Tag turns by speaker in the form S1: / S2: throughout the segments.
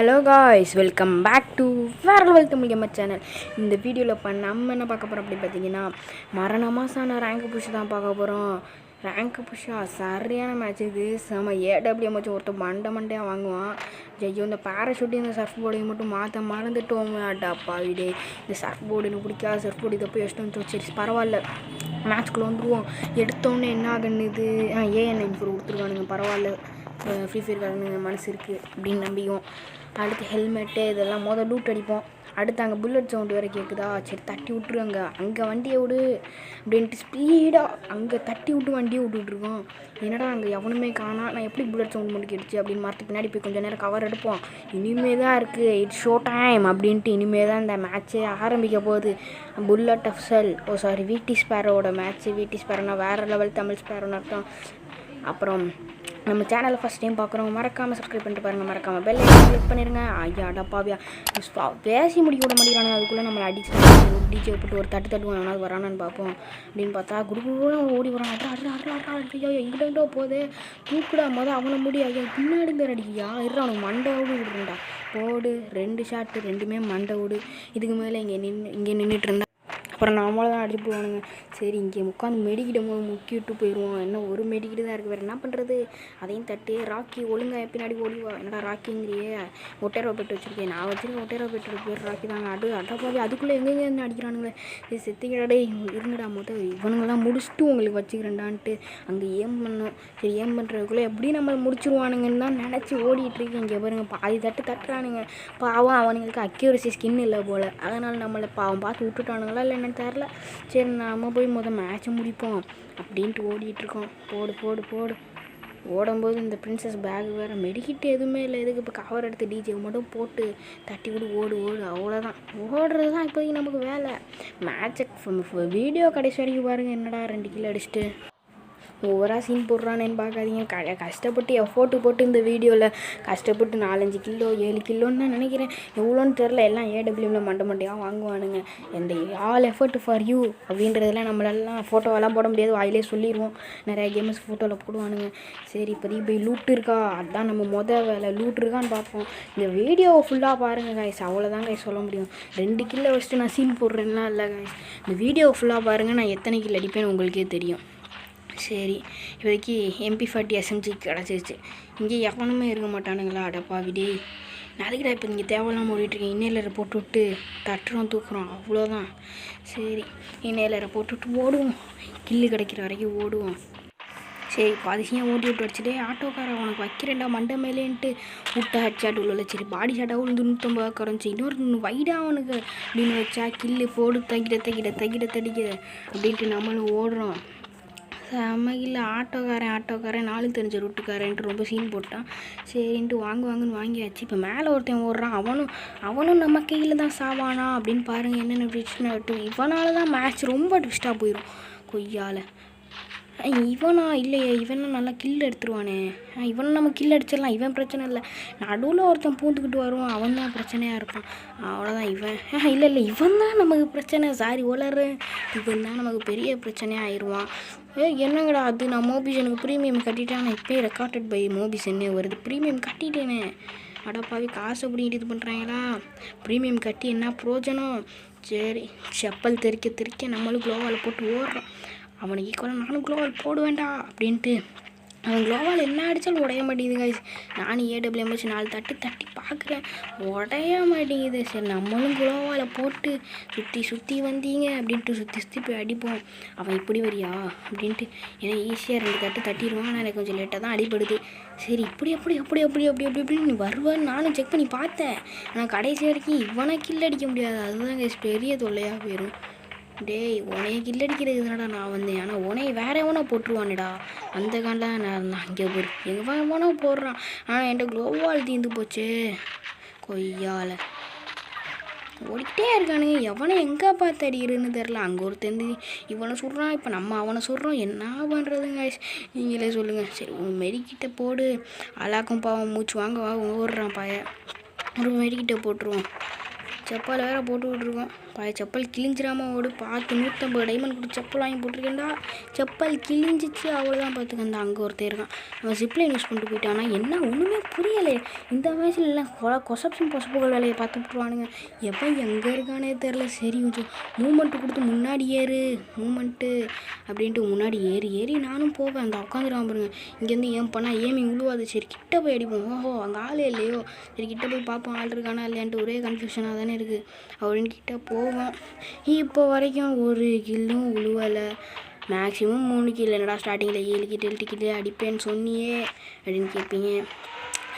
S1: Hello guys, welcome back to welcome நம்ம சேனல். இந்த வீடியோவில் நம்ம என்ன பார்க்க போகிறோம் அப்படின்னு பார்த்தீங்கன்னா, மரணமாசான ரேங்க் புஷ் தான் பார்க்க போகிறோம். ரேங்க் புஷ்ஷாக சரியான மேட்ச் இது. செம ஏடபிள்யூஎம் வச்சு ஒருத்தர் மண்டையாக வாங்குவான். ஐயோ, இந்த பேராஷூட்டையும் இந்த சர்ஃப் போர்டையும் மட்டும் மாற்ற மறந்துட்டோம். அடாப்பா வீடு, இந்த சர்ஃப் போர்டு எனக்கு பிடிக்காது. சர்ஃப் போர்டு இதை போய் எடுத்து சரி பரவாயில்ல, மேட்ச்குள்ளே வந்துடுவோம். எடுத்தோன்னே என்ன ஆகுன்னு ஏஎன் கொடுத்துருக்கானுங்க. பரவாயில்ல, ஃப்ரீ ஃபயர் காரனுங்க மனசு இருக்குது அப்படின்னு நம்பியும். அடுத்து ஹெல்மெட்டு இதெல்லாம் லூட் அடிப்போம். அடுத்து அங்கே புல்லட் சவுண்டு வேறு கேட்குதா, சரி தட்டி விட்ருவாங்க. அங்கே வண்டியை விடு அப்படின்ட்டு ஸ்பீடாக அங்கே தட்டி விட்டு வண்டியை விட்டுட்ருக்கோம். என்னடா அங்கே எவனுமே காணா, நான் எப்படி புல்லட் சவுண்ட் மட்டும் கேட்டுச்சு அப்படின்னு மரத்து பின்னாடி போய் கொஞ்சம் நேரம் கவர் எடுப்போம். இனிமே தான் இருக்குது, இட்ஸ் ஷோ டைம் அப்படின்ட்டு இனிமே தான் இந்த மேட்ச்சே ஆரம்பிக்க போகுது. புல்லட் அஃப்சல் விடி ஸ்பேரோட மேட்ச்சு. விடி ஸ்பேரோனா வேறு லெவல் தமிழ் ஸ்பேரோன்னு அர்த்தம். அப்புறம் நம்ம சேனலை ஃபஸ்ட் டைம் பார்க்குறவங்க மறக்காமல் சப்ஸ்கிரைப் பண்ணிட்டு பாருங்கள். மறக்காமல் பெல் ஐக்கான் கிளிக் பண்ணிடுங்க. ஐயா டப்பாவியா பேசி முடிக்க விட மாட்டேங்கிறானுங்க. அதுக்குள்ளே நம்மளை அடிச்சு டிஜே போட்டு ஒரு தட்டுவான். எவனாவது வரானான்னு பார்ப்போம். அப்படின்னு பார்த்தா குடுக்குள்ள ஓடி வரான். ஐயோ இங்கிட்டோ போதே தூக்குடா அவனை முடி. ஐயா பின்னாடி பேர் அடிக்கியா இருறா, அவனுக்கு மண்டை விடு விடுறா. போடு 2 ஷாட்டு, 2மே மண்டை விடு. இதுக்கு மேலே இங்கே நின்றுட்டு இருந்தா அப்புறம் நம்மளை தான் அடிச்சு போவானுங்க. சரி இங்கே உட்காந்து மெடிக்கிட்ட முக்கி விட்டு போயிடுவோம். என்ன ஒரு மெடிக்கிட்டு தான் இருக்குது, வேறு என்ன பண்ணுறது. அதையும் தட்டு. ராக்கி ஒழுங்காக பின்னாடி ஓடிவா. என்னடா ராக்கிங்கிறியே, ஒட்டேரோ பெட்டு வச்சுருக்கேன். நான் வச்சுருக்கேன் ஒட்டேரோ பெட்டு பேர் ராக்கி தாங்க. அடப்பாவி அதுக்குள்ளே எங்கெங்கே இருந்து அடிக்கிறானுங்களே. இது செத்திங்கடா இருங்கடா இவனுங்கெல்லாம் முடிச்சுட்டு உங்களுக்கு வச்சுக்கிறேன்டான்ட்டு அங்கே ஏம் பண்ணோம். சரி ஏம் பண்ணுறதுக்குள்ளே எப்படி நம்ம முடிச்சிருவானுங்கன்னு தான் நினச்சி ஓடிட்டுருக்கேன். இங்கே பாருங்க பாதி தட்டுறானுங்க. பாவம் அவனுங்களுக்கு அக்யூரசி ஸ்கின் இல்லை போல், அதனால் நம்மளை பாவம் பார்த்து விட்டுட்டானுங்களா இல்லை தெரில. சரி நம்ம போய் மேட்சை முடிப்போம் அப்படின்ட்டு ஓடிட்டுருக்கோம். போடு ஓடும்போது இந்த பிரின்சஸ் பேக் வேறு மெடிக்கிட்டு எதுவுமே இல்லை. இதுக்கு இப்போ கவர் எடுத்து டிஜே மட்டும் போட்டு தட்டி விட்டு ஓடு அவ்வளோதான். ஓடுறது தான் இப்போதைக்கு நமக்கு வேலை. மேட்சை வீடியோ கடைசி வரைக்கும் பாருங்கள். என்னடா 2 கிலோ அடிச்சுட்டு ஓவராக சீன் போடுறானேன்னு பார்க்காதீங்க. கஷ்டப்பட்டு எஃபோர்ட்டு போட்டு இந்த வீடியோவில் கஷ்டப்பட்டு 4-5 கிலோ 7 கிலோன்னு தான் நினைக்கிறேன். எவ்வளோன்னு தெரில. எல்லாம் ஏடபிள்யூவில் மண்டையாக வாங்குவானுங்க. இந்த ஆல் எஃபர்ட் ஃபார் யூ அப்படின்றதெல்லாம் நம்மளெல்லாம் ஃபோட்டோவெல்லாம் போட முடியாது, வாயிலே சொல்லிடுவோம். நிறையா கேம்ஸ் ஃபோட்டோவில் போடுவானுங்க. சரி இப்போதைக்கு போய் லூட் இருக்கா, அதுதான் நம்ம வேலை. லூட் இருக்கான்னு பார்ப்போம். இந்த வீடியோவை ஃபுல்லாக பாருங்கள் காய்ஸ், அவ்வளோதான் காய்ஸ் சொல்ல முடியும். 2 கிலோ வச்சுட்டு நான் சீன் போடுறேன்னா இல்லை காய்ஸ். இந்த வீடியோவை ஃபுல்லாக பாருங்கள், நான் எத்தனை கிலோ அடிப்பேன்னு உங்களுக்கே தெரியும். சரி இப்போதைக்கு MP40 SMG கிடச்சிருச்சு. இங்கே எவனுமே இருக்க மாட்டானுங்களா. அடப்பா விடே, அதுக்கிட்ட இப்போ இங்கே தேவையில்லாமல் ஓடிட்டுருக்கேன். இன்னேலரை போட்டு விட்டு தூக்குறோம் அவ்வளோதான். சரி இன்னேலரை போட்டுவிட்டு ஓடுவோம், கில்லு கிடைக்கிற வரைக்கும் ஓடுவோம். சரி பாதிசியாக ஓட்டி விட்டு வச்சுட்டு ஆட்டோக்காரன் உனக்கு வைக்கிறேன்டா மண்டை மேலேன்ட்டு விட்டா ஹெட்ஷாட் உள்ள. சரி பாடி ஷாட்டாக விழுந்து 150 குறைஞ்சி இன்னொரு வைடா அவனுக்கு அப்படின்னு வச்சா கில்லு போடு தகிட தடிக்க அப்படின்ட்டு நம்மளும் ஓடுறோம். செம்ம ஆட்டோக்காரன் 4 தெரிஞ்ச ரூட்டுக்காரன்ட்டு ரொம்ப சீன் போட்டான். சரின்ட்டு வாங்குன்னு வாங்கியாச்சு. இப்போ மேலே ஒருத்தன் ஓடுறான். அவனும் நம்ம கையில் தான் சாவானா அப்படின்னு பாருங்கள். என்னென்ன ட்விஸ்ட்னா இவனால தான் மேட்ச் ரொம்ப ட்விஸ்ட்டாக போயிடும். கொய்யால் இவனா இல்லையே, இவனும் நல்லா கில் எடுத்துருவானே. இவனும் நம்ம கில் அடிச்சிடலாம், இவன் பிரச்சனை இல்லை. நடுவில் ஒருத்தன் பூந்துக்கிட்டு வருவான், அவன் தான் பிரச்சனையாக இருப்பான். அவ்வளோதான். இவன் இல்லை இவன் தான் நமக்கு பிரச்சனை. சாரி வளர்றேன். இவன் தான் நமக்கு பெரிய பிரச்சனையாக ஆயிடுவான். என்னங்கடா அது, நான் மோபிஷனுக்கு ப்ரீமியம் கட்டிட்டேன். நான் இப்போயே ரெக்கார்டட் பை மோபிஷன்னே வருது. ப்ரீமியம் கட்டிட்டேனே. அடப்பாவி காசை பிடிக்கிட்டு இது பண்ணுறாங்களா. ப்ரீமியம் கட்டி என்ன பிரயோஜனம். சரி செப்பல் தெறிக்க நம்மளும் க்ளோவால் போட்டு ஓடுறோம். அவனுக்கு ஈக்குவலாக நானும் க்ளோவால் போடுவேண்டா அப்படின்ட்டு. அவன் க்ளோவால் என்ன அடித்தாலும் உடைய மாட்டேங்குது காய்ஸ். நானும் ஏடபிள்யூஎம் வச்சு 4 தட்டி பார்க்குறேன், உடைய மாட்டேங்குது. சரி நம்மளும் க்ளோவால் போட்டு சுற்றி வந்தீங்க அப்படின்ட்டு சுற்றி போய் அடிப்போம். அவன் இப்படி வரியா அப்படின்ட்டு ஏன்னா ஈஸியாக 2 தட்டிடுவான். ஆனால் எனக்கு கொஞ்சம் லேட்டாக தான் அடிபடுது. சரி அப்படி நீ வருவான்னு நானும் செக் பண்ணி பார்த்தேன். ஆனால் கடைசி வரைக்கும் இவனை கில் அடிக்க முடியாது. அதுதான் காய்ஸ் பெரிய தொல்லையாக போயிடும். டேய் உனைய கில்லடிக்கிறது தானடா நான் வந்தேன். ஆனால் உனைய வேற எவனோ போட்டுருவானேடா. அந்த காண்டில் நான் இங்கே எவனோ போடுறான். ஆனால் என்கிட்ட க்ளோவால் தீர்ந்து போச்சு. கொய்யால் ஓடிக்கிட்டே இருக்கானுங்க. எவனை எங்கே பார்த்து அடிக்கிறதுன்னு தெரில. அங்கே ஒரு தெரிஞ்சு இவனை சொல்கிறான், இப்போ நம்ம அவனை சொல்கிறோம். என்ன பண்ணுறதுங்க நீங்களே சொல்லுங்கள். சரி உன் மெடிக்கிட்ட போடு. அலாக்கும் பாவம் மூச்சு வாங்க ஓடுறான் பாய. ஒரு மெடிக்கிட்ட போட்டுருவோம். செப்பால் வேற போட்டு விட்ருக்கோம். செப்பல் கிழிஞ்சிராம ஓடு பார்த்து 150 டைமண்ட் கொடுத்து செப்பல் வாங்கி போட்டிருக்கேன்டா. செப்பல் கிழிஞ்சிச்சு அவ்வளோதான் பார்த்துக்க. அந்த அங்கே ஒருத்தர் இருக்கான், அவன் ஜிப்லைன் யூஸ் பண்ணிட்டு போயிட்டானா என்ன ஒன்றுமே புரியலை. இந்த வயசில் எல்லாம் கொசப்ஸும் பொசப்புகள் வேலையை பார்த்து விட்டுருவானுங்க. எப்போ எங்கே இருக்கானே தெரில. சரி கொஞ்சம் மூமெண்ட்டு கொடுத்து முன்னாடி ஏறு மூமெண்ட்டு அப்படின்ட்டு முன்னாடி ஏறி நானும் போவேன். அந்த உட்காந்துருவான் பாருங்க. இங்கேருந்து ஏம் பண்ணால் ஏமிங் உழுவாது. சரி கிட்ட போய் அடிப்போம். ஓஹோ அங்கே ஆளே இல்லையோ, சரி கிட்ட போய் பார்ப்போம் ஆள் இருக்கானா இல்லையான்ட்டு ஒரே கன்ஃபியூஷனாக தானே இருக்குது. அப்படின்னு கிட்ட போவோம். இப்போ வரைக்கும் ஒரு கில்லும் உழுவலை. Maximum 3 kill. என்னடா ஸ்டார்டிங்கில் 7 கில் 8 கில் அடிப்பேன்னு சொன்னியே அப்படின்னு கேட்பீங்க.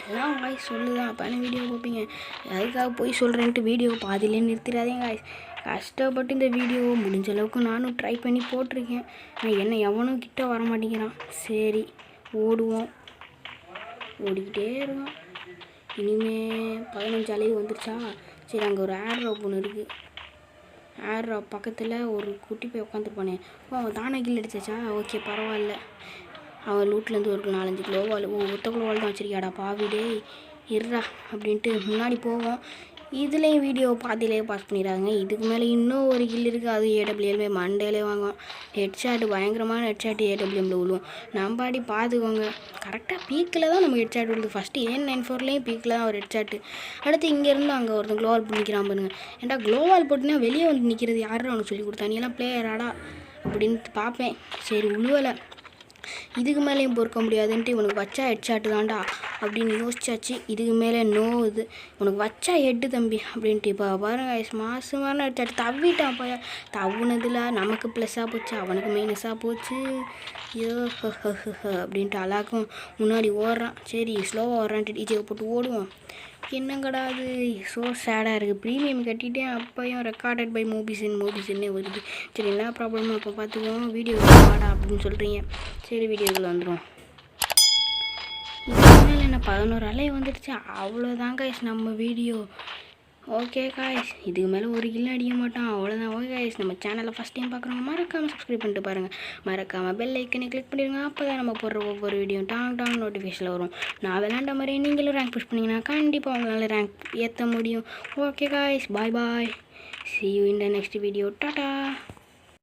S1: எல்லாம் வாய்ஸ் சொல்லுதான் அப்போ வீடியோ பார்ப்பீங்க. அதுக்காக போய் சொல்கிறேன்ட்டு வீடியோ பாதியிலே நிறுத்திடாதீங்க காய்ஸ். கஷ்டப்பட்டு இந்த வீடியோ முடிஞ்ச அளவுக்கு நானும் ட்ரை பண்ணி போட்டிருக்கேன். ஆனால் என்ன எவனும் கிட்ட வர மாட்டேங்கிறான். சரி ஓடுவோம், ஓடிக்கிட்டே இருக்கோம். இனிமேல் 15 அளவு வந்துருச்சா. சரி அங்கே ஒரு ஏர் ட்ராப் ஒன்று இருக்குது. ஏர் ட்ராப் பக்கத்தில் ஒரு குட்டி போய் உட்காந்துருப்பானே. அவன் தானே கில் அடிச்சாச்சா. ஓகே பரவாயில்ல. அவன் லூட்லேருந்து ஒரு 4-5 கிலோவால் ஒத்த கிலோவால் தான் வச்சுருக்கியாடா பாவிடே இருறா அப்படின்ட்டு முன்னாடி போவோம். இதுலேயும் வீடியோ பாதியிலே பாஸ் பண்ணிடுறாங்க. இதுக்கு மேலே இன்னும் ஒரு கில் இருக்குது. அது ஏடபிள்யூஎல்மே மண்டேலே வாங்குவோம். ஹெட்ஷாட்டு பயங்கரமான ஹெட்ஷாட்டு ஏடபிள்யூஎம்ல விழுவும். நம்ம அடி பார்த்துக்கோங்க. கரெக்டாக பீக்கில் தான் நம்ம ஹெட்ஷாட் விழுது. ஃபஸ்ட்டு AN94லேயும் பீக்கில் தான் ஒரு ஹெட்ஷாட்டு. அடுத்து இங்கேருந்து அங்கே ஒருத்தன் க்ளோவால் போட்டு நிற்கிறான் பாருங்க. ஏன்டா க்ளோவால் போட்டுனா வெளியே வந்து நிற்கிறது யாரும் அவனுக்கு சொல்லி கொடுத்தா, நீ எல்லாம் பிளேயராடா அப்படின்ட்டு பார்ப்பேன். சரி உழுவலை. இதுக்கு மேலேயும் பொறுக்க முடியாதுன்ட்டு இவனுக்கு வச்சா ஹெட்ஷாட்டு தான்டா அப்படின்னு யோசிச்சாச்சு. இதுக்கு மேலே நோ இது உனக்கு வச்சா ஹெட்டு தம்பி அப்படின்ட்டு. இப்போ பாருங்க மாசமான ஹெட்ஷாட்டு தவிட்டான். போய் தவுனதில் நமக்கு ப்ளஸ்ஸாக போச்சு, அவனுக்கு மைனஸாக போச்சு. ஐயோ அப்படின்ட்டு அழாக்கும் முன்னாடி ஓடுறான். சரி ஸ்லோவாக ஓடுறான்ட்டு டிஜேவை போட்டு ஓடுவோம். என்னங்கடா அது ஸோ சேடாக இருக்குது. ப்ரீமியம் கட்டிட்டேன் அப்பையும் ரெக்கார்டட் பை மூவிஸ்ன்னே வருது. சரி என்ன ப்ராப்ளமாக இப்போ பார்த்துக்கோங்க. வீடியோ வாடா அப்படின்னு சொல்கிறீங்க. சரி வீடியோக்குள்ள வந்துடும். இதனால என்ன 11 அலை வந்துடுச்சு. அவ்வளோதான் காய்ஸ் நம்ம வீடியோ. ஓகே காய்ஸ் இதுக்கு மேலே ஒரு கில் அடிக்க மாட்டோம் அவ்வளோதான். ஓகே காய்ஸ் நம்ம சேனலை ஃபஸ்ட் டைம் பார்க்குறவங்க மறக்காமல் சப்ஸ்கிரைப் பண்ணிட்டு பாருங்கள். மறக்காமல் பெல் ஐக்கனை கிளிக் பண்ணிடுங்க. அப்போ தான் நம்ம போடுற ஒவ்வொரு வீடியோ டாங் நோட்டிஃபிகேஷனில் வரும். நான் விளாண்ட மாதிரி நீங்களும் ரேங்க் புஷ் பண்ணிங்கன்னா கண்டிப்பாக உங்களால் ரேங்க் ஏற்ற முடியும். Okay guys bye. See you in the next video. Tata.